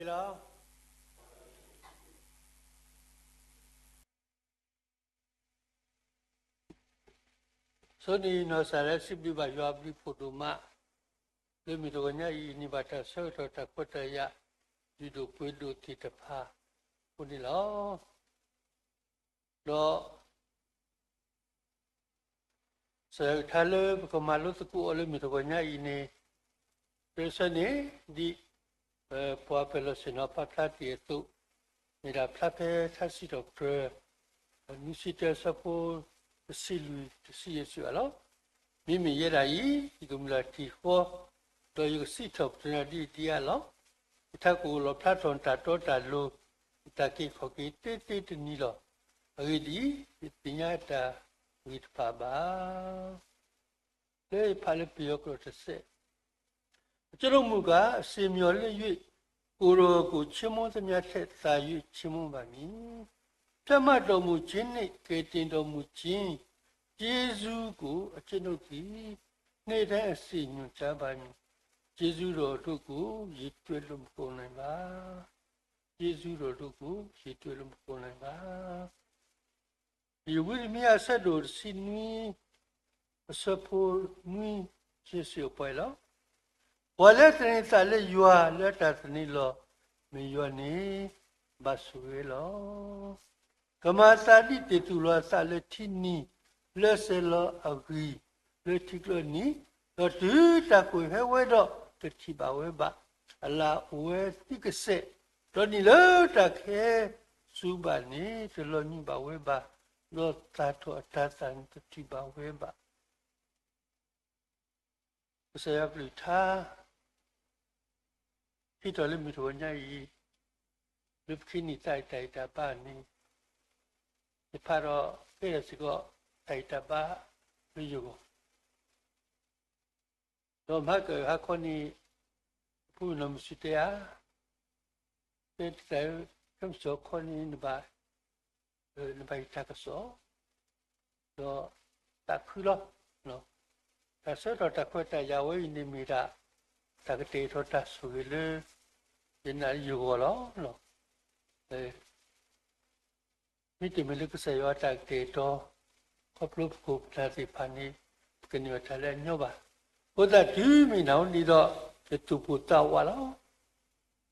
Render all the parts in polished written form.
Hello. So ni no sare sibli ba yo abli photo ma le mi to nya yi ni ba ta so to ta ko ta ya di do pwe do ti ta pha ko ni lo do so tha le ko ma lo ku le mi to nya yi ni pe ni di po pe lo se no pa ta ti tu mi da pha pe tha si do pre ni si te sa po si lui si yesu alors mimi yera yi igumla ti ho to yu si thop na di ti ya lo ta ko lo platform ta to ta lo ta ki kho ki ti ni lo agi di pinya ta wit pa ba le pa le pyo ko te se ကျွန်တော်မူကအစင်မျော်လင့်၍ကိုရောကိုချီးမွမ်းသမျှထက်သာ၍ချီးမွမ်းပါမည်ပြတ်မှတ်တော်မူခြင်းနှင့်ကယ်တင်တော်မူခြင်းယေရှုကိုအကျွန်ုပ်သည်နေ့တိုင်းအစီညွှန်ကြားပါမည်ယေရှုတော်တို့ကိုရည်တွဲလို့မကုန်နိုင်ပါယေရှုတော်တို့ကိုရည်တွဲလို့မကုန်နိုင်ပါဒီဝိရမယဆက်တော်စီနွီအစဖို့နွီယေရှုပွဲလောဝါလက်တရင်စာလက်ယွာလက်တာစနိလောမေယွနီဘဆွေလောကမသာတိတေတူလောစာလက်တီနီလက်ဆလောအဂီလက်တိကလနီတော့ဒီတကွေဟဲဝဲတော့တတိပါဝဲပါအလာဝဲတိကစေတော့ဒီလောတခဲစုပါနေတလောညပါဝဲပါတော့သာတော့အတသန်တတိပါဝဲပါဆရာပလိထား ที่ตัวเล่มมีตัวใหญ่รูปขี้นี่ใจใจตาบ้านนี่ที่พาเราเพื่อสิก็ใจตาบ้าไม่อยู่ตัวพระเกิดพระคนนี้ผู้นำสุเตียเป็นแต่คำสอนคนนี้นบ่านบ่ตากสอตัวตาคือล้อเนาะแต่สุดเราตาคุยแต่ยาวไว้นี่มีละตากเตะทอดสุยเลยยันน่าอยู่ก็แล้วเนาะมิติมันลึกซึ้งว่าตากเตะทอครอบครัวกุบนาสิพันนี้กันอยู่ทะเลเนาะบ่าเพราะแต่ที่มีหนาวนี่ดอกจะตุปุตตาวะแล้ว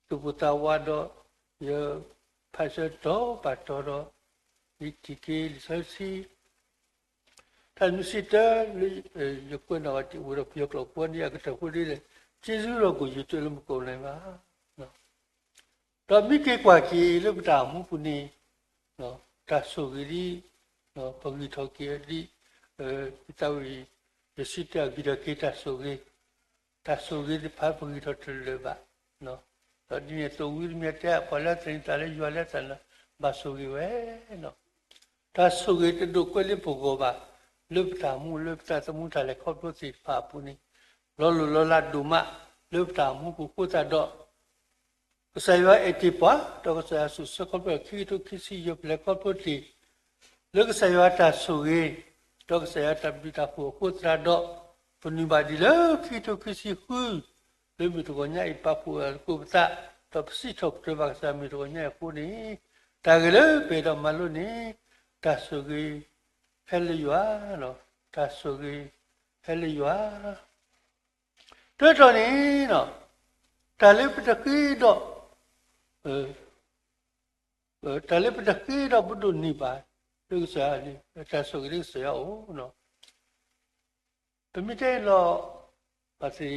ตุปุตตาวะดอกเยอะภาษาโตปัตโตดอกวิธีกิริสัยสีท่านมิสิตยกคนเอาที่อุรพยกหลอกคนนี้ก็จะพูดได้เลยကျေးဇူးတော်ကိုယူတွေ့လို့မကုန်နိုင်ပါနော်တော့မိကေကွာကြီးလို့ပတာမှုပုနေနော်တဆုဂရီနော်ပဂိထောကေဒီပိတဝီရရှိတဂိရကေတဆုဂရီတဆုဂရီဖာပဂိထောထလဘနော်တော့ဒီနေ့တော့ဝိရမြတ်တဲ့ပလာတင်တလည်းရွာလက်တလားမဆုဂရီဝဲနော်တဆုဂရီတို့ကွလေးပုဂ္ဂိုလ်ပါလို့ပတာမှုလို့ပတာသမှုတလည်းခေါ်လို့စီဖာပုနေလောလောလာဒုမလုပတာမှုကိုတာတော့ဆရာအတိပါတော့ဆရာဆုစကပခီတုခစီယပလက်ကောပတိလုဆရာတာဆုရေတော့ဆရာတပိတာကိုတာတော့ပနိပါဒီလခီတုခစီခူလေမီတကိုညာအပပူကိုပတာတော့ပစီထုတ်ပြပါဆရာမီတကိုညာကိုနေတာကလေးပေတော့မလို့နေတာဆုရေဖဲလျာနော်တာဆုရေဖဲလျာတွေ့တော်နေတော့ဒါလေးပတကိတော့ဒါလေးပတကိတော့ဘုဒ္ဓနိဗ္ဗာန်လူစားနေဒါဆိုကြည့်စရာအောင်နော်တမိတဲ့တော့ပါစီ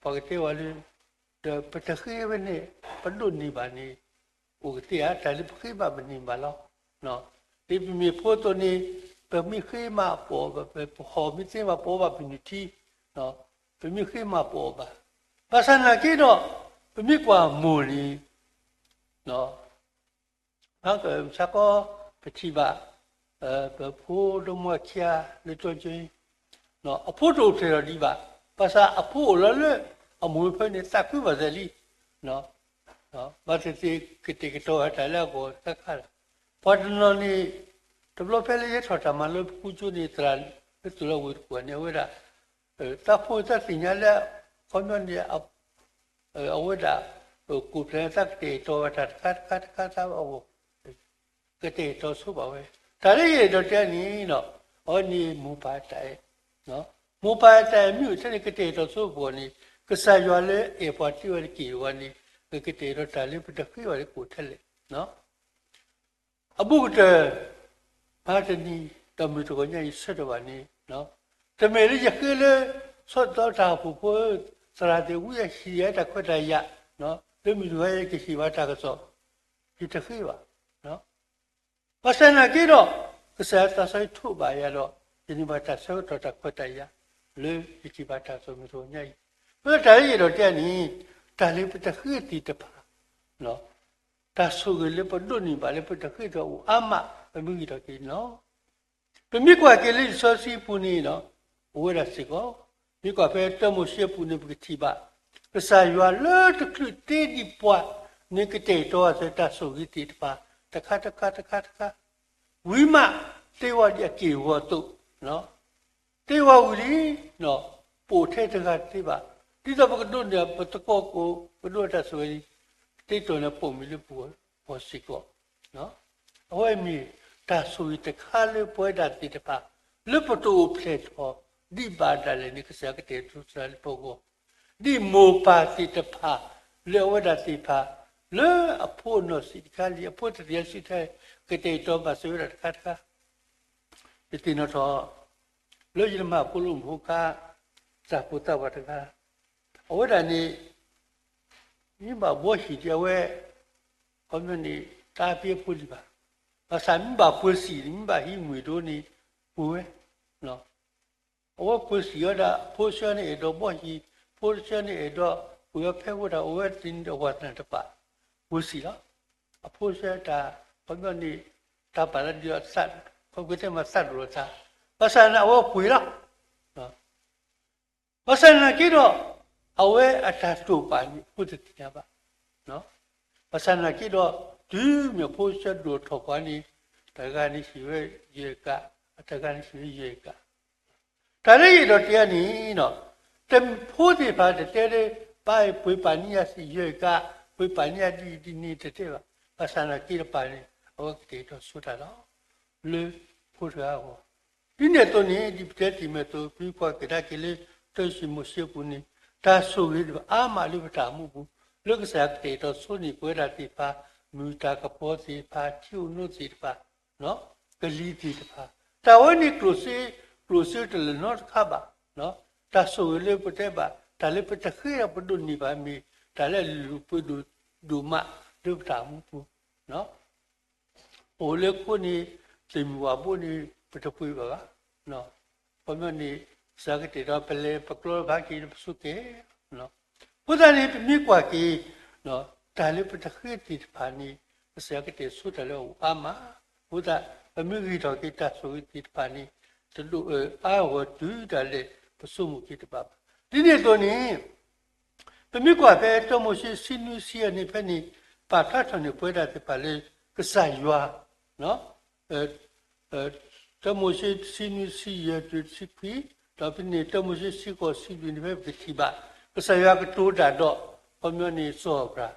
ပကတိဝါလီပတကိဝနေဘုဒ္ဓနိဗ္ဗာန်နေဥကတိအားဒါလေးပကိပါမနိဗ္ဗာန်လောနော်ဒီမိဖို့တော်နေပမိခိမပေါ်ပဲဟောမိသိမပေါ်ပါပိနိတိနော်ပမိခိမပေါ်ပါပါစနာကိတော့ပမိကွာမူလီနော်နောက်ကစကောပတိပါဘဖိုးတို့မချာလေတော့ချင်းနော်အဖို့တို့ထေရဒီပါပါစာအဖို့လောလောအမွေဖနေစပ်ပြပါစလီနော်ဘာတိကတိကတော့တာလာကိုစခါပတ်နော်နီတဘလဖဲလေးရထော်တာမလို့ကူချူနေတရာတူလို့ဝတ်ကိုနေဝရတာဖို့သတိညာလဲခေါင်းနေအဝဒ ကိုယ်ပြန်တက်တဲ့တော့တာခတ်တာအော်ကတဲ့တော့ဆိုပါပဲဒါလေးရတော့တဲ့နီနော်အော်နီမူပါတိုင်နော်မူပါတိုင်မြို့တဲ့ကတဲ့တော့ဆိုပေါ်နီကစားရွာလေအပေါ်တီဝကီဝနီကတဲ့တော့တာလေးပတခွေဝကိုထက်လေနော်အဘုဒ္ဓဘာတနီတမီတော့ညဆက်တော့ပါနီနော်တမေလေးရခဲလေဆော့တော့တာဖို့စရာတေဝရရှိရတဲ့ခွတ်တရနော်တမီတို့ရဲ့ကရှိပါတာကစောဒီတခွေပါနော်ဘာစနာကြတော့ကစားတဆိုင်ထုတ်ပါရတော့ဒီနေ့ဘာတဆော့တော့တာခွတ်တရလေဒီချိပါတာဆိုမျိုးညဘယ်တားရတော့တဲ့နီတာလေးပတခွေတီတပါနော်ဒါဆိုကလေးပဒုန်နီပါလေပတခွေတော့အမအမှုကြီးတော့ကိနော်ပမိကွာကလေးစောစီပူနီနော်ဝရစီကောမိကွာဖဲတမိုရှေပူနီပကတိပါကစားရွာလောတခုတေးဒီပွားနေကတဲ့တော့စတာဆိုကြီးတီတပါတခါဝိမတေဝရကေဝတုနော်တေဝဝလီနော်ပိုထဲတကတိပါဒီတော့ဘကဒုန်ရပတကောကိုဘဒုတာဆိုရင်တိတ်တော်နဲ့ပုံမီလို့ပေါ်စီကောနော်အဝဲမီတာဆိုရတခါလေးပွဲတာတိတပါလွတ်ပတူဖလက်တော့ဒီပါတလည်းနိကစားကတဲ့သူစားလေးပိုကိုဒီမောပါတိတပါလေဝဒတိပါလေအဖို့နော်စီခါလီအဖို့တည်းရှိတဲ့ကတဲ့တော့ပါဆိုရတခါဒီတင်တော့လေရမပုလုံဘူကစာပုတဝတကအဝဒနီ你把我洗掉喂，后面你大别不理吧，三把不洗，你把一米多你不喂，喏，我不洗了，不洗你耳朵不洗，不洗你耳朵，我要拍我的，我要听着我那的吧，不洗了，不洗他后面你他把那就要杀，后面他妈杀了他，我杀了我回了，啊，我杀了几多？အဝဲအတာတို့ပါနိဘုဒ္ဓတရားပါနော်ပသနာကြည့်တော့ဒီမြဖို့ချက်တို့ထောက်ပါနိတက္ကနိရှိဝဲရေကအတက္ကနိရှိရေကဒါလေးရတော့တရားနိနော်တဖို့ဒီပါတဲ့တဲ့ပိုင်ပွေပါနိယစီရေကပွေပါနိယဒီနေတဲ့ပါပသနာကြည့်ပါနိအဝဲတေတော့ဆိုတာတော့လေဖို့ရာဟောဒီနေ့တော့နိဒီတဲ့ဒီမဲ့တော့ပြီးပွားကြတဲ့ကလေးတွေ့ရှိမှုရှိဘူးနိဒါဆိုရည်အာမလိပတာမှုဘူးလုကစားတဲ့တော့ဆိုနေပွဲတာတိပါမူတာကပေါ်စီပါချူနုစီပါနော်ကလီတီပါတာဝနိကလုစီတလနော့ခါပါနော်ဒါဆိုရည်ပတဲ့ပါဒါလည်းပတခေရပဒုန်နိပါမီဒါလည်းလူပဒုမလုပတာမှုဘူးနော်ဟိုလေကိုနေစေမဝဘုန်နိပတပွေပါနော်ဘမနိစာကတိတော့ပလေပကလောဘာကီပစုကေနော်ဘုဒ္ဓနေမိကွာကီနော်ဒါလေးပတခေတိပါနီစာကတိဆုတလောအာမဘုဒ္ဓအမိဂီတော်ကိတဆိုတိပါနီတလူအာဝတူဒါလေးပစုမှုကိတပါဒီနေ့တော့နေပမိကွာပဲတော့မရှိစင်းနူစီအနေဖက်နေပါထထနေပွဲတာပါလေကစားရွာနော်တော့မရှိစင်းနူစီရတူစီပီတော့ပြနေတော့မရှိကိုစီဒီနေပဲတိပါကစားရွာကတိုးတာတော့ဘမျိုးနေစောပရာ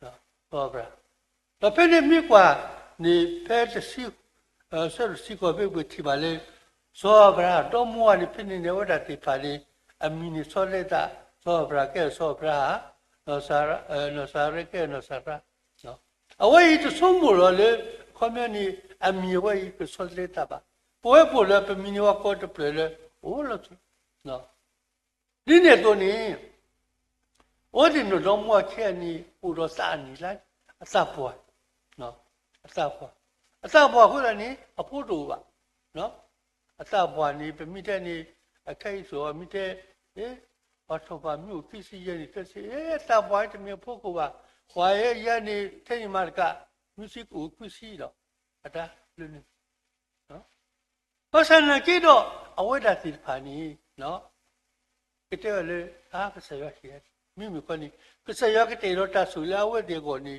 နော်စောပရာတော့ပြနေမိကွာနေဖဲတစီဆောစီကိုပဲတိပါလေစောပရာတော့မွားနေပြနေနေဝဒတိပါလေအမီနေစောလက်တာစောပရာကဲစောပရာနော်စာရကဲနော်စာရာနော်အဝေးတဆုံးမလို့လေခမနီအမီဝေးကစောလက်တာပါပွဲပေါ်လေပမီနီဝကောတပလေโอ้ล่ะเนาะဒီနေ့တော့နေဩဒီနိုလုံးမခဲနေပူတော့စာနေလိုက်အစပွားเนาะအစပွားခုလည်းနေအဖို့တူပါเนาะအစပွားနေပမိတဲ့နေအခိုက်ဆိုမိတဲ့ဘာတော့ပါမြို့သိစီရနေတက်စီစပွားတမျိုးဖို့ကဟွာရဲ့ရနေထိတ်မှကmusicကိုခုစီတော့အတာလူနေပစနာကြည့်တော့အဝိဒတိဖာနီနော်ကတဲ့လေအားကစားရရှိတယ်မိမိကနီကစားရကတဲ့တော့တဆူလာဝဲတဲ့ကိုနီ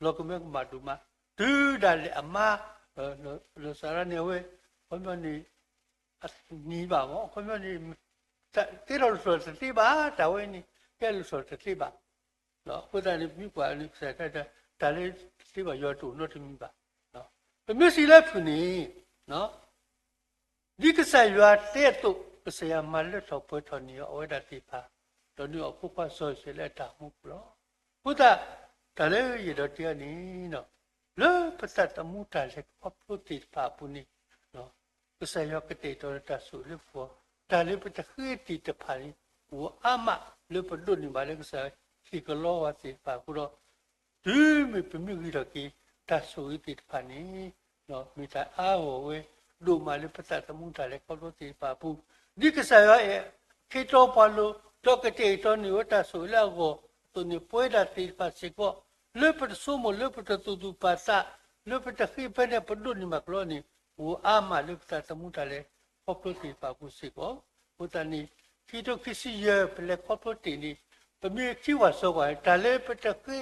လောကမေကမတူမဒူဒါလေအမလောစာရနေဝဲဘမနီနီပါဘောဘမနီတေတော်ဆိုတိပါတဝဲနီကဲလို့ဆိုတိပါ နော်ဘုရားလည်းမြကွာလည်းဆက်တဲ့ဒါလေးသိပါရောတူနော်တမိပါနော်မြစီလည်းဖူနေနော်ဒီကစားရွာတဲ့တော့ကစားမလက်တော့ပေါ်တော်နေအဝဒတိပါတော်နေအခုပါဆောရှယ်လက်တာမှုလို့ဘုရားဒါလည်းရတော့တရားနေနော်လေပတတ်မှုတာလည်းအပုတ်တိပါပူနေနော်ကစားရွာကတဲ့တော်တာဆူလို့ဖော်ဒါလည်းပတခေတိတပါရင်ဟိုအမလို့ပဒုန်ပါလေကစားဒီကလောဝတိပါခုတော့ဒီမေပမိကြီးတော့ကတဆူတိတပါနေနော်မိတာအာဝဝဲလူမလေးပတတ်မှုတာလည်းကောလို့တိပါပူဒီကစားရွာရဲ့ခေတော်ပါလို့တော့ကတဲ့တော်နေဝတာဆူလောက်ကိုသူနေပွဲတာတိပါစေကိုလေပတဆုမလေပတတူပါစာလေပတခိပနဲ့ပဒုန်မကလို့နေဟိုအမလေပတတ်မှုတာလည်းကောလို့တိပါပူစေကိုဘုတနီခိတော့ခိစီရပလက်ကောလို့တိနေပမေခိဝါဆောကတာလေပတခိ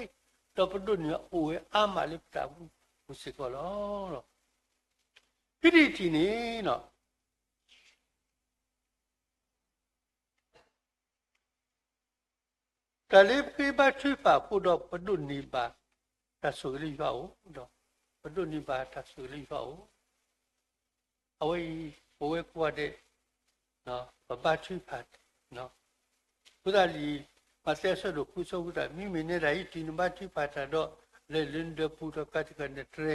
တော့ပဒုန်ဟိုအမလေပတပူစေကိုလို့ပိဋိတိနေနော်တလေးပြပထွေးပါဖို့တော့ပဒုနိပါတဆူလိပါဦးတော့ပဒုနိပါတဆူလိပါဦးအဝေးဘဝကွာတဲ့နော်ပပထွေးပါနော်ဘုရားကြီးမဆက်ဆလို့ကုစုတာမိမိနဲ့တိုင်းဒီနမထွေးပါတော့လေလင်းတဲ့ပူတော့ကတ်ကနေတရေ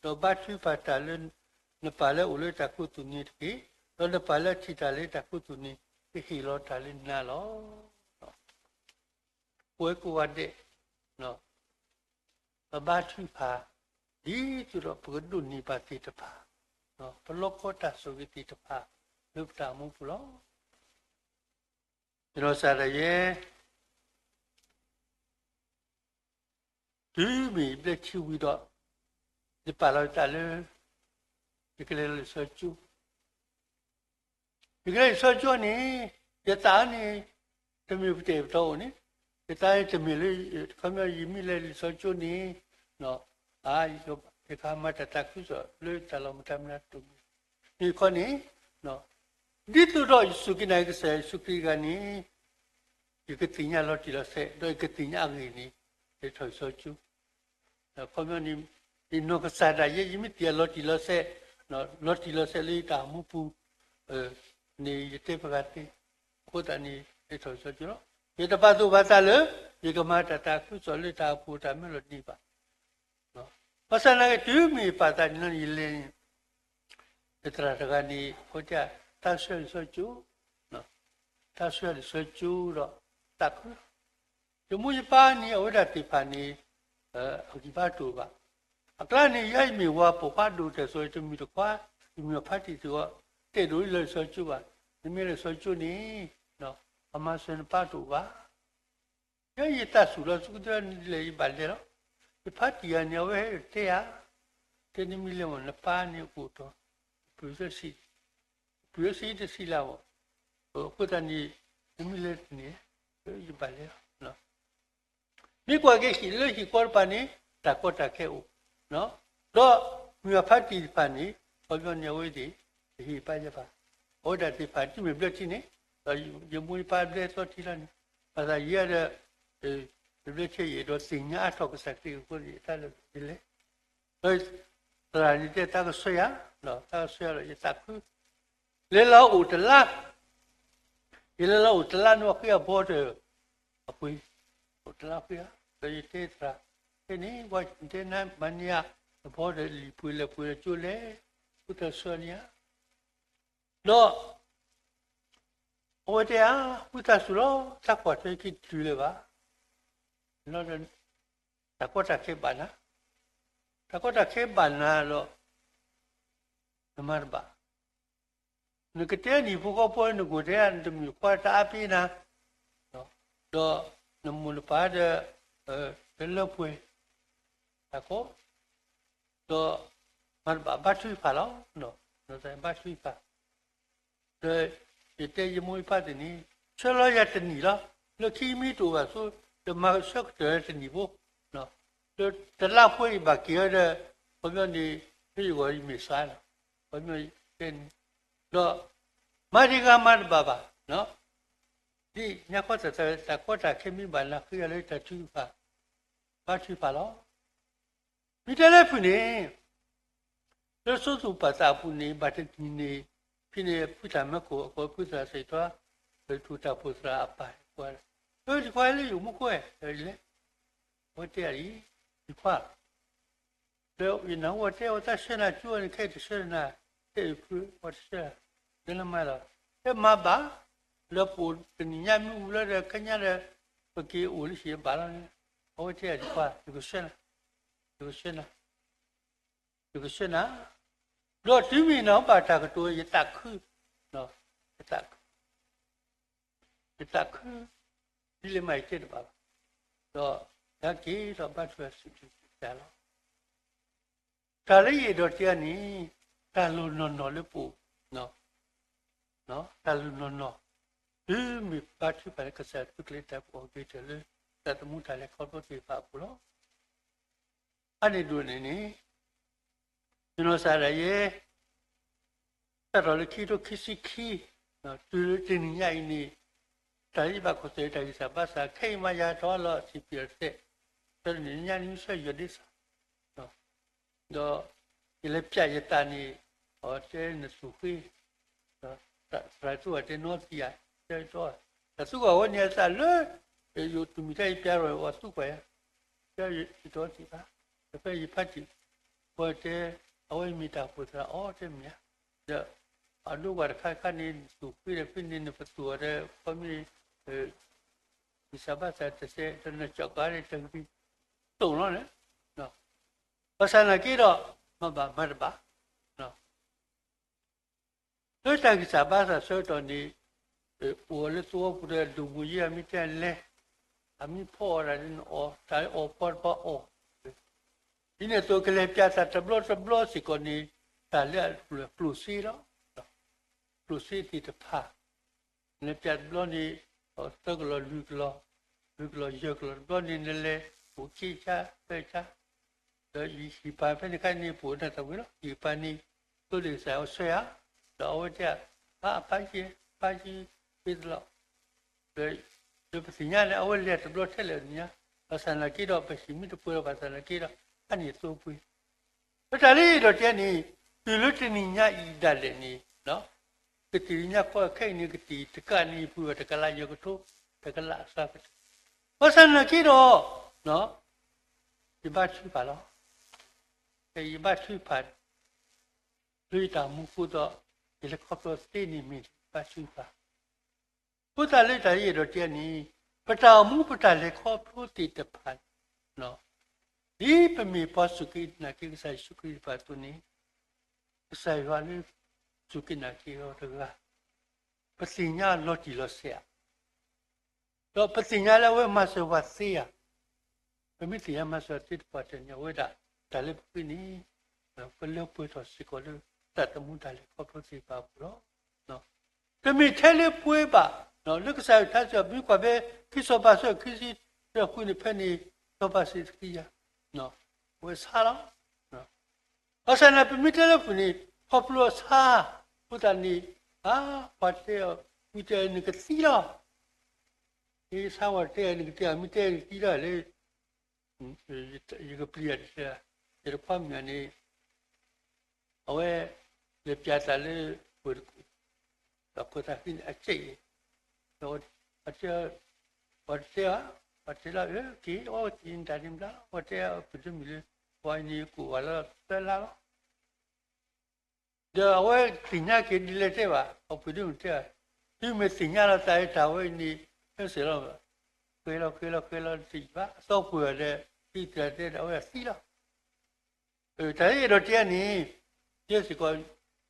တော့ဘထွေးပါတလင်းနပါလေဦးလေတကုတုနိတိတော့နပါလေချီတလေတကုတုနိဟီလောတလင်းနာလောပွဲကွာတဲ့နော်ဘဘထွဖာဒီသူတော့ဘုဒ္ဓနိပါတိတပါနော်ဘလောကောတဆိုဝိတိတပါလုပ္ပတာမှုပလောဒီလိုစားရဲ့ဒီမိလက်ချီဝီတော့ဒီပါလာတလေဒီကလေးလေးဆောချူဒီကလေးဆောချူနေယတာနေတမျိုးတဲ့တော့နေဒီတိုင်းတမီလေးခမရည်မိလေးစောချူနေနော်အာယောဒီခါမတတခုဆိုလွတ်တလုံးတမနာတူဒီခနေနော်ဒီတူတော့စုကိနိုင်ကဆယ်စုကိကနေဒီကတိညာလော်တီလော်ဆဲတော့ကတိညာအငိနေဒီထောက်စောချူနော်ခမရည်ဒီနောကစားတာရဲ့မိတီလော်တီလော်ဆဲနော်လော်တီလော်ဆဲလေးတာမှုပူနေရတဲ့ပကတိကိုတန်ဒီထောက်စောချူနော်ये तो बात बता लो ये कमाता था कुछ चले था पूरा में लड़नी पा ना पसंद है तू भी पता नहीं ये ले इतना रगानी हो जाए ताशल सोचू ना ताशल सोचू रो तक जो मुझे पानी और राती पानी अभी बात हुआ अगला ने यही में हुआ पोपा दूध है सोचू मेरे को मेरे पार्टी तो ते दूध ले सोचू बा मेरे सोचू नहीं ना अमासन पाटुवा ये तासुला सुदर ले बालेरो ये पाटिया ने वे तेया तेने मिले मन पानी कुतो पुयसी de silao kutani मिले ने ये बालेरो no mi kwa ke hilo hi kor pani takota ke u no do mi pati pani obyo ne we di hi pa ja pa oda ti pati mi bloti ne ये मुझे पार ब्लेस तो ठीक है पता ये ब्लेस ये तो सिंह आठ को सकती है कोई ताले दिले तो रानी ते ताक सोया ना ताक सोया ये ताक ले ला उतला नो किया बोर्ड अपुई उतला किया तो ये तेरा ये नहीं वो ते ना बनिया बोर्ड पुई चूले उतर सोनिया नोโอ้เดียพุทธสุโรสักกว่าจะคิดดูเลยวะนั่นสักกว่าจะเก็บบ้านนะสักกว่าจะเก็บบ้านนะloนมาร์บะนึกเตี้ยนี่พวกเขาพูดนึกเตี้ยจะมีความตาปีนะdo namun pada lelepui aku do marba batu palo no saya batu pa de itu je mui pada ni selalu ya teni lah le kimi tu aso de masuk de teni bu no de terlapui bagi ada pemilihan di juga misalnya pemilihan do mari kamar baba no 你那个在国家开明白了，可以来在处罚，把处罚了。你这来不呢？这说出把大不呢，把这呢，平呢不咱们不咱谁多，出大不咱阿爸过来，你快了有么快？嘞，我这里你快。แล้วอีน้องว่าเจ้าถ้าเช่นนั้นช่วยแค่จะเช่นนั้นเอ้ยคือว่าเช่นนั้นไม่หรอกเอ้มาบ้าแล้วปูเป็นยังไม่รู้เลยขยันเลยเมื่อกี้อู่ที่เสียบ้าแล้วเนี่ยเอาไว้เจ้าดีกว่าอยู่กับเช่นนั้นอยู่กับเช่นนั้นอยู่กับเช่นนั้นรถที่มีน้องบาดตากตัวยัตักคือเนาะยัตักคือที่เลยไม่เจ็บบ้าแล้วตะกี้เราบ้านช่วยสุดแต่แล้วဒါလေးရတော့တရားနီတာလူနော်လေးပူနော်တာလူနော်ဒီမိပတ်ချပါကစားတုကလေးတပ်ပေါ်ကြည့်တယ်လေတတ်မှုထားလေခေါ်တော့ပြပါဘူးလို့အဲ့ဒီတို့နေနေကျွန်တော်စားရရဲ့တော်လေးခီတို့ခီစီခီနော်တူတင်ညိုင်းနေတိုင်းပါကိုတဲ့တိုင်းစားပါစားခိမရတော့လို့စီပြတဲ့တော်ညညင်းဆွရဒီစားတော့ဒီလက်ပြရတနီဟောတဲ့နစုခွေးစရသူအတဲ့နော်စီရတဲ့တော့သူကဝနေစားလို့ယူတူမိတဲ့ပြရောဝစုပဲကျရတော့ဒီပါတပည့်ရဖတ်ကြည့်ဟောတဲ့အဝိမိတာပုဒ်ရာအော်တဲ့မြတ်အလူကခါနေစုခွေးပြင်းနေပတ်သူရတဲ့ဖမီဒီစဘာသက်တဲ့တဲ့ကြောက်ကားတဲ့တပည့်တုံတော့လေနော်ဘာသာနာကြတော့မဘာမတ်ပါနော်တို့တကစားပါဆိုတော့ဒီပေါ်လေတော့ပူတဲ့ဒူမူကြီးအမိတဲ့လေအမိပေါ်ရတယ်အော်တိုင်းအော်ပေါ်ပါအော်ဒီနေ့တော့ကလေးပြတာတဘလို့စီကိုနေတာလေပလူစီတော့ပလူစီတီတဖာလေပြတ်လို့နေတော့ကလောလူကလောရကလောတော့နေလေဘူချီချပဲချဒီပါဖက်နေကနေပို့တဲ့တော့ဒီပါနေတို့လေဆရာဆွဲရတော့ကြပါကြီးပြီးတော့ဒီပစီညာလည်းအဝက်လက်တော့ထက်လည်းညာဘာသာနာကြည့်တော့ပစီမိတပူဘာသာနာကြည့်တော့အနေသိုးပွေးဒါလေးတော့တဲ့နေဒီလိုတင်ညာဤတတ်တယ်နေနော်တတိညာခေါ်ခိုင်နေကတိတကနေပူတကလာယောကထုတကလာစားဘာသာနာကြည့်တော့နော်ဒီဘာရှိပါလားဒီဘာရှိပါလူတာမှုကတော့ဒီလက်ခေါ်တော့တေးနေမိဘာရှိပါဘုရားလက်တော်ရတော့တဲ့နေပတာမှုပတာလက်ခေါ်ဖို့တည်တဖန်နော်ဒီပမေပစုကိနာကိဆိုင်စုကိပါတုန်ဆိုင်ရလေးစုကိနာကိရောတကပစိညာလော်တီလော်ဆရာတော့ပစိညာလည်းဝဲမဆဝဆေးရပမိတိယမဆတိပတ်ညဝဲတာဒါလည်းပြင်းနေပလောပွေတော့စကောလတတ်မှုတာလည်းခေါ်ဖို့စီပါဘူးနော်ပမိထဲလေးပွေးပါနော်လူကစားထားဆိုပြီးကွာပဲခိစောပါဆိုခိစီတော့ခုနေဖက်နေတော့ပါစီခီယာနော်ဝဲစားတော့နော်အစနာပမိထဲလေးဖုန်ခေါ်လို့စားဘုဒ္ဓနီပတ်တယ်မိတဲ့နေကစီတော့ဒီစားဝတ်တဲ့နေကမိတဲ့စီတော့လေ이거 프리아리아 이렇게 하면은 왜 lep야달을 버리고 그거다 빈 아체 또 어째야 기 인다림다 어째야 무슨 일 와이니 구와라 달라 저왜 그냥 길래 봐 어부들 때 이미 그냥라 따이 다we니 해서라 그래라 뒤바 소프트웨어에 이때때 왜 쓰라 다이로 때니 예스고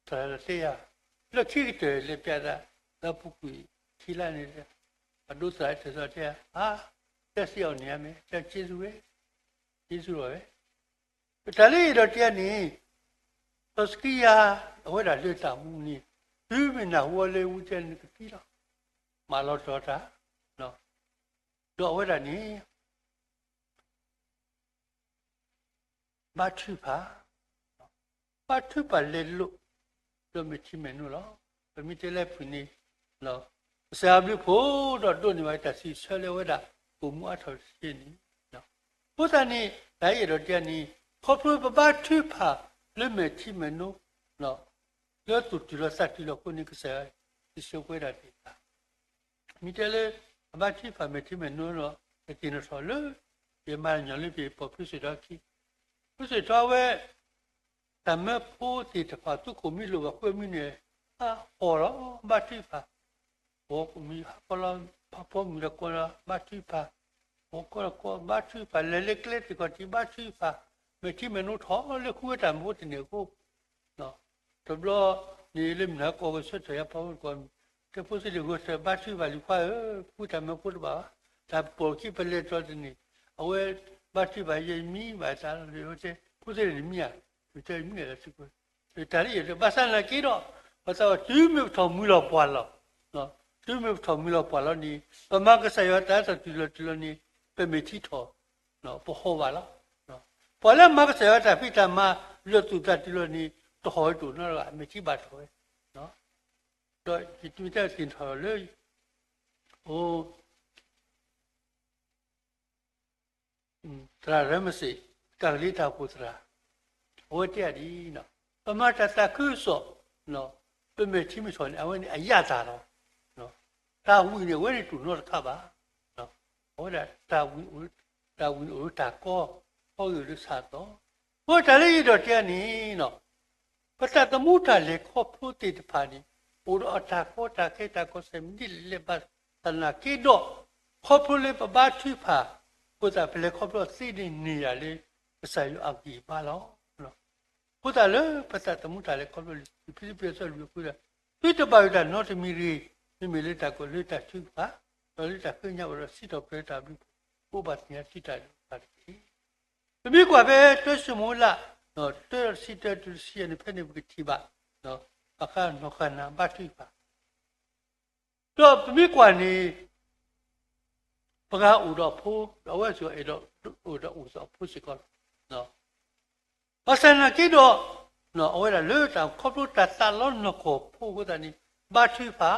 잘세야 이렇게 될 때다 나쁘고 키라네 아도사에서 때 됐어요 니야메 저 지수에 다리로 때니 스키야 왜라 르다 무니 유미나 원래 우전 그기라 말로도다တော့ဝဲတာနေဘာထုပါလေလို့တော့မချိမနလို့ပမိတဲလက်ဖူနေလို့ ဆရာပြုဖို့တော့တို့နေမှာတစီဆွဲလဲဝဲတာကိုမှုအထောက်ရှင်းနေနော်ဘုရားနေလိုက်ရတော့တည်းနေခေါပလိုပပထွဖာလွမဲ့ချိမနုနော်လောတူတူလစတ်တီလကိုနိကဆာဒီရှုပ်ွဲတာဒီမိတယ်လေအဘချိဖာမချိမနုတော့ဒီနော်ဆောလို့ဒီမှာညလေးပြေပေါ်ဖြစ်တော့ခိဖြစ်တော့ဝဲတမဖို့တီတဖာသူကိုမိလိုကခွေမိနေဟာဟောတော့ဘချိဖာဘောကမိဟာလာပပမီကောလာဘချိဖာဘောကောဘချိဖာလေလေကလက်ကိုတီဘချိဖာမချိမနုထောလေခွေတမို့တင်ကိုနော်တဘလနေလိမနာကောဆွတ်ရပါဘူးကောတဖို့စီကိုစဘချိဖာလိခွာဖူတမဖို့ပါဒါပေါ်ခိပလေတော်တင်အဝဲဘချိဖာယေမီဘာသာလို့တဲ့ဖူစီနေမြာတဲ့မြာစကိုဒါရီရဘာသာလာကီတော့ဘာသာတူးမြထောင်မူလို့ပွာလို့နော်တူးမြထောင်မူလို့ပွာလို့နီပမကဆယောတာတူလို့နီပမေတီထောနော်ပေါ်ဟောပါလားနော်ပေါ်လည်းမကဆယောတာဖိတမလွတ်တူတတူလို့နီတော့ဟောတူနော်အမေတီပါတော့နော်တော့ဒီတူတဲ့တင်ထော်လို့ဟိုတရာရမစီကလိတာပုတရာဝတ်ရဒီနော်ပမတတခုဆိုနော်ပမေတိမဆိုနေအဝနေအရတာတော့နော်တာဝီနေဝဲတူနော်ခပါနော်ဟောတာဝီတာကောဟောရစားတော့ဟောတလေးတော့တဲ့နီနော်ပတတမှုတလေခောဖို့တိတဖာနီဟိုတော့တာကောတာခေတာကောစမဒီလေပါတနာကိတော့ခောဖို့လေပပထွိဖာကိုတာပလေခောဖို့စိနေရလေပစာယူအကီပါလောဘုရားလည်းပတ်သက်မှုတာလည်းခေါ်လို့ပြပြဆက်လို့ပြောတာဒီတပါရတာတော့မီရီမိလေးတာကိုလေးတာချူပါတော်လေးတာခင်းရတော့စီတော့ပြတာပြီးဘုရားတရားစီတာပါတယ်တမီကွာပဲတွတ်စမလာတော့တွတ်စီတဲ့သူစီနေဖက်နေပြီတိပါနော်အခါနော်ခနာဘာတိပါတော့တမီကွာနေပကားဦးတော့ဖိုးတော့ဝဲဆိုအဲ့တော့ဦးတော့ဦးဆိုဖိုးစီကောနော်ဘာစနာကိတော့နော်အဝဲလာလွတ်တာခေါပလို့တတလုံးနကိုဖို့ကတည်းကဘာချီဖာ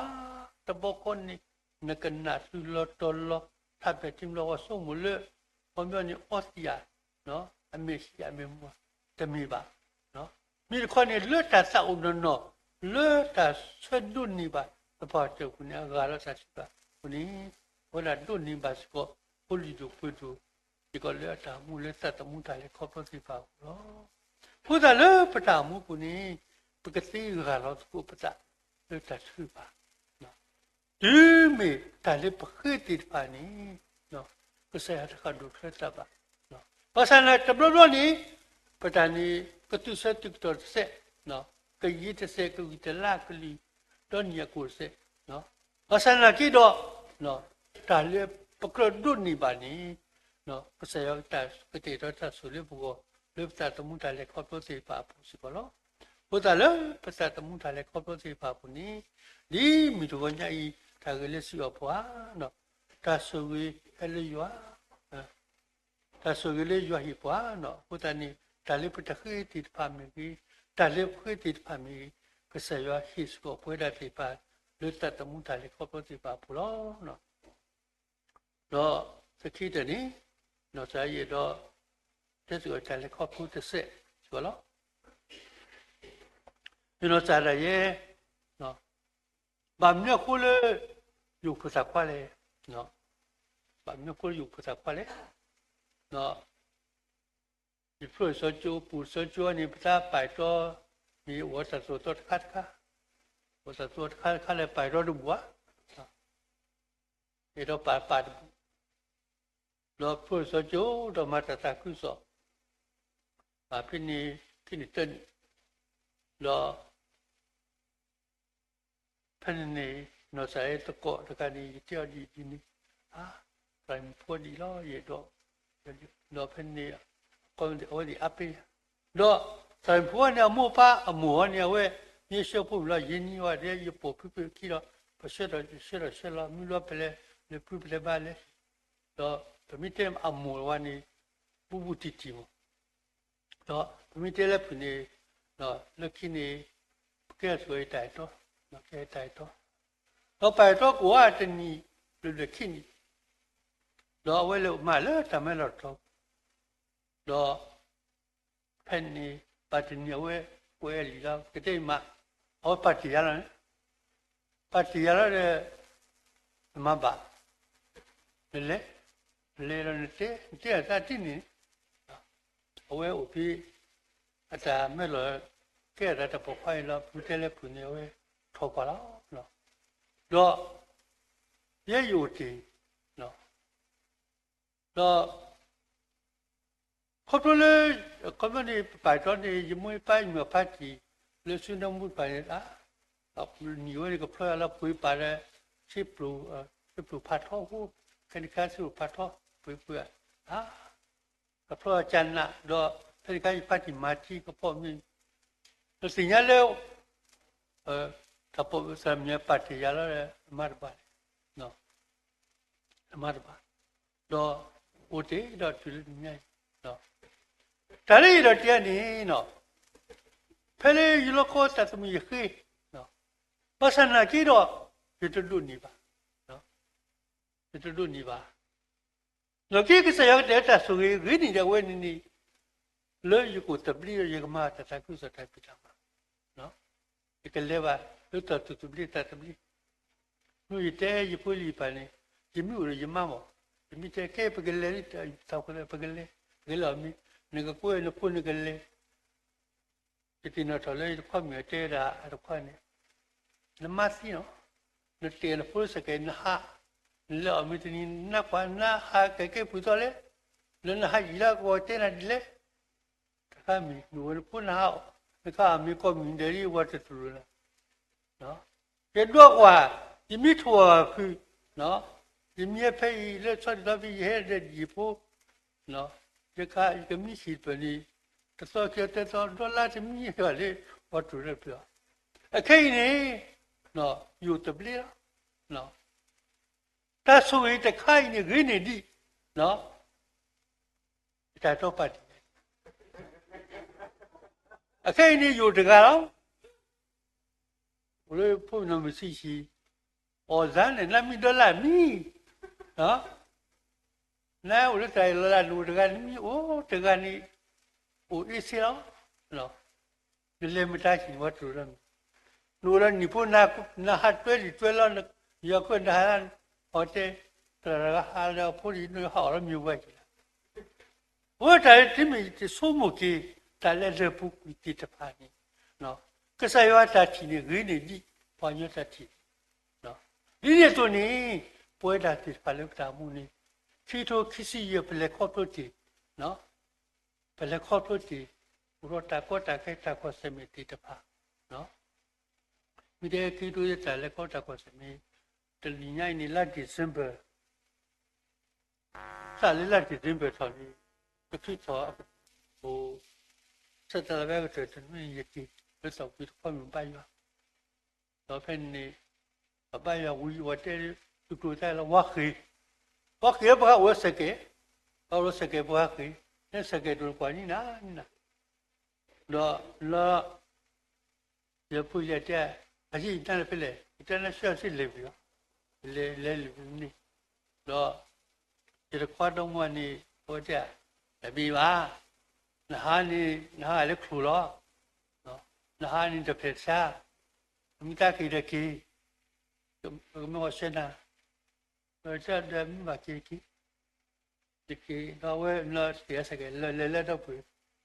တဘကွန်နိနကနာသူလတော်လထပ်တဲ့တင်လို့ဆုံးမလို့ဘုံပြောနေအော်စတီယာနော်အမေရှိအမေမတမီပါနော်မိခွန်နေလွတ်တာစောက်နော်လွတ်တာဆွတ်ဒုန်နိပါတပတ်တော့ခုနကလာစားရှိပါခုနိဟိုလာဒုန်နိပါစကိုပူလီတို့ဖွတူဒီကလည်းတာမူလက်တမှုတာလေခေါပလို့စီပါနော်ဘုရားလည်းပတာမှုကုနေပကတိကတော့ကိုပတာလွတ်တာရှိပါနော်ဒီမေတာလေပခိတိပါနေနော်ကိုဆရာတခါဒုခရတာပါနော်ပါစနာတဘလို့နေပတာနေကတုစတုတော်ဆက်နော်ကကြီးတဆက်ကကြီးတလာကလီတော့ညကိုဆက်နော်ပါစနာကိတော့နော်တာလေပကရဒုန်နိပါနေနော်ပစယောတာကတိတော့တာဆိုလေဘောလွတ်တာတမှုတာလေခေါပလို့စီပါဘူးစီကောလို့ဘုရားလည်းပစတမှုတာလေခေါပလို့စီပါဘူးနီဒီမိတို့ညာဤဒါကလေးစီရောပွားနော်တာဆိုဝေဟဲလျာတာဆိုကလေးရွာဟိပွားနော်ဘုရားနီဒါလေးပတခိတိဖာမီကြီးဒါလေးခိတိဖာမီကဆယောဟိစကိုပွေးတာတိပါလွတ်တာတမှုတာလေခေါပလို့စီပါဘူးလို့နော်တော့စခိတနီနော်စာရတော့这个在那靠谱的事，说了，你说在那也，喏，把面过来有菩萨过来，喏，把面过来有菩萨过来，喏，你不说就不说就你不咋摆着，你我在做做看看，我在做看看来摆着的我，啊，你都摆的，喏，不说就都嘛在在去说。ဖိနေတန်လောဖန်နေနော်ဆိုင်တကောတကနေကြောက်ဒီနီဟာတိုင်ဖို့ဒီလောရေတော့လောဖန်နေကောင်းဒီအော်ဒီအပေတော့တိုင်ဖို့နေမို့ပါအမောနေဝဲမြေရှုပ်ဖို့လောရင်းကြီးဝတဲ့ရပို့ဖိခီတော့ပရှက်တော့ရှက်လာမြလောပလေလေပူပလေပါလေတော့တမိတဲအမောဝနေပူပူတီတီမတော့မိတဲလက်ဖနေတော့လက်ခိနေကဲဆွေတိုက်တော့နော်ကဲတိုက်တော့ တော့ပိုက်တော့ကိုကတနီလူခင်းနီတော့ဝဲလို့မလဲတမဲတော့တော့ဖက်နီပတ်နီဝဲဝဲလီတော့ကတိမဟောပတ်တီရလားပတ်တီရတဲ့မပါလေရနေတဲ့တာတင်းနေအဝဲဥပြီးအတာမဲလို့ကဲရတဲ့ပေါ်ဖိုင်လို့ပူတယ်လေပူနေဝဲထောက်ပါလားနော်တော့ရဲ့ယူတီနော်တော့ခေါပလေကမ္ဘာနေပိုက်တော့နေရမွေးပိုင်မြဖတ်တီလေဆွေးနွေးမှုပိုင်တာအခုညိုရကဖလာပွေးပါတဲ့ချစ်ပလူဖတ်တော့ဟုတ်ကနေကားစုဖတ်တော့ပွေးဟာကဖလာချန်နာတော့ဒီကိဖတ်တီမာချီကပေါ်မြင်တော့စင်ရလေတပေါ်ဆမ်းမြပတ်တီရလာမတ်ပါနော်မတ်ပါတော့ဦးတေတော့တူနေနော်ဒါရီတော့တရားနေနော်ဖဲလေယူလို့ခေါ်တတ်မိခေနော်ပတ်စနာကြီးတော့ဒီတူနေပါနော်ဒီတူနေပါလောကီကစရောက်တဲ့တဆူကြီးရင်းနေတဲ့ဝဲနေလေယူကိုတပလီရကမာတတကုစတိုင်ပြတာမှာနော်ဒီကလေးပါလွတ်တော်တူပလီတတပလီလူရတဲ့ရပလီပါနေဒီမျိုးရမမောဒီမိတဲ့ကဲပကလေးတောက်ကလေးပကလေးဂလောမီငါကိုယ်နပုန်ကလေးဒီနော်တော်လေးခွမြတဲတာအဲ့ခွနဲ့နမစီနော်နတေလပုစကေနဟာလောမီတင်နကွာနာဟာကဲပူတော်လေလနဟာကြီးလာကိုတဲနေလေခါမီနူဝပုနာခါမီကောမင်းဒရီဝတ်တူလားနော်ကဲတော့ကွာဒီမိထွာဖီနော်ဒီမြေဖေးလက်ဆက်တော့ပြီးဟဲ့တဲ့ဒီဖို့နော်ဒီကကမိရှိပနီတော့ကျတဲ့တော့ဒေါ်လာတမီရလေဘာတူရပြအခင်းနေနော်ယူတပလီနော်တဆူရတဲ့ခိုင်းနေရင်းနေဒီနော်ဒါတော့ပတ်အခင်းနေယူတကတော့ဘယ်ဖို့နမရှိရှိအော်ဇန်နဲ့လက်မီဒေါ်လာမီနော်လဲဦးလည်းတိုင်လာလူတကန်မီအိုးတကန်နီဟိုအစ်စီရောနော်ဒီလေမတရှိဝတ်တူရလူရနိပုနာဟာတွဲလာရခွန်းဒါဟောတဲ့တရဟာရဖို့ဒီနဟောရမြွယ်ဝတ်တိုင်တိမီဆိုမကီတလည်းရပုတိတဖာနီနော်ကဆယောတာချီနေရင်းနေဒီပေါ်ညတ်ချီနော်ဒီရတော့နေပွဲတာတိဖာလုတာမှုနေဖီတိုခစီရပလက်ခေါပလိုတီနော်ပလက်ခေါပလိုတီဘောတာကောတာခဲတာကောစမီတီတဖာနော်မိတဲ့ခီတိုရတာလက်ခေါတာကောစမီတလီညိုင်းနေလက်ဒီဇင်ဘာစာလေးလက်ဒီဇင်ဘာဆော်ပြီးတခိဆောဟိုစက်တလဘဲကတည်းကရတီလက်ဆောက်ပြီးဖမ်းပိုင်ရတော့ဖက်နေအပိုင်ရဝီဝတဲတူတိုတယ်ဝါခေဘာခေဘာဝစကေဘာဝစကေဘာခေနဲ့စကေတူကွာနီနာတော့လာရပူရတဲ့အကြီးတန်းဖက်လေတန်းရှော့စစ်လေပြီးလေနီတော့ဒီခွာတော့မနီဟိုတဲ့ပြီးပါနာဟာလည်းခူတော့နော်နာဟာနီတစ်ဖက်စားမိသားကိတဲ့ကိမောရှနာဆက်တယ်မကီဒီကိတော့ဝဲနော်စီရစကလဲတော့ပြီ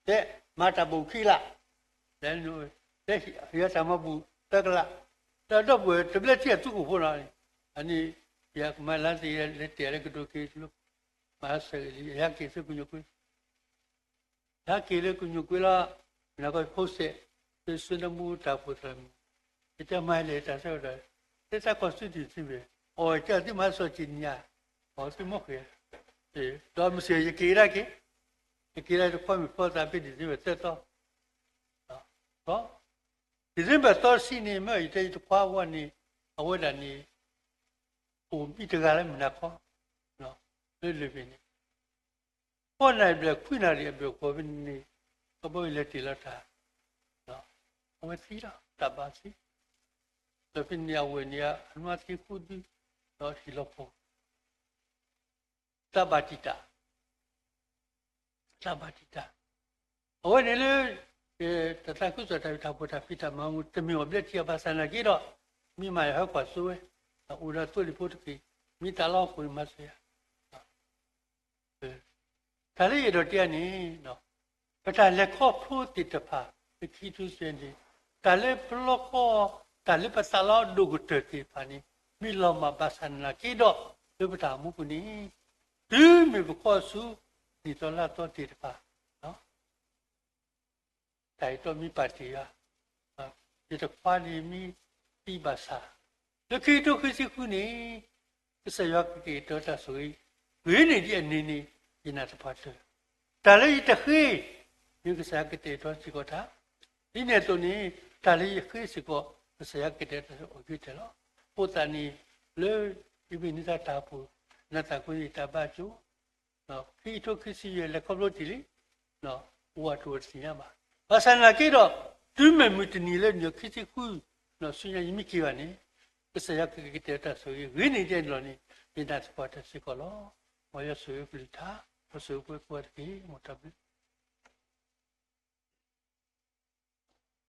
တဲ့မတာဘူခိလာလဲလို့တဲ့ရတာမဘူးတက်ကလာတော့ဘယ်တပလက်ချက်သူ့ကိုဖို့လာအနီရမလာစီရလက်တဲရကတော့ကိလို့မဆယ်ရကိစကုညကိုရကိလေကုညကိုလာနောက်ဖို့စေဆွေးနွေးမှုတာဖို့တယ်这买来的时候的，这才搞水的是呗？哦，这地方说今年，哦是么回？对，咱们学一给了给，一给了就快没跑咱别的这边再到，啊，你这边到西呢，没有这一花我呢，我让你，我比这个来没那好，喏，那边呢，我那边困那里边我们呢，我不会来地了他，喏，我知道，大巴西。Le finia wenia anwa ki kudi no hilopo. Tabatita. Awalele tataku sa taputa pita mamu temi obleti abasana kiro mi mai ha kwa suwe ura to lipotuki mi talo ko masya. Kali ro tiani no. Pata le ko phuti tapa ki tu sendi. Kale bloko kale pasalo duguteti pani mi lo ma basana kiro pita mu kuni. Tu mi ko su ni to la to ti tapa. Tại tôi mi party thì được qua đi mi đi bà sa. Lúc khi tôi cứ cứ này cái sự việc cái đó là suy người này đi anh này đi nào phát được. Ta lấy cái khi những cái sự cái đó chỉ có thà. Đi này tôi này ta lấy khi chỉ có cái sự cái đó là ở cái đó. Bố ta này lấy cái bên này ta phụ, na ta cũng đi ta ba chú. Nó khi tôi cứ suy là không lo gì đấy. Nó qua tôi xin mà. Asana kiro tu me mutini le nyo kiti ku no sunya yimi kiwa ni saya kita ta so yi ni den lo ni ina sport sikolo moya so yi kulita so yi ku ki motabi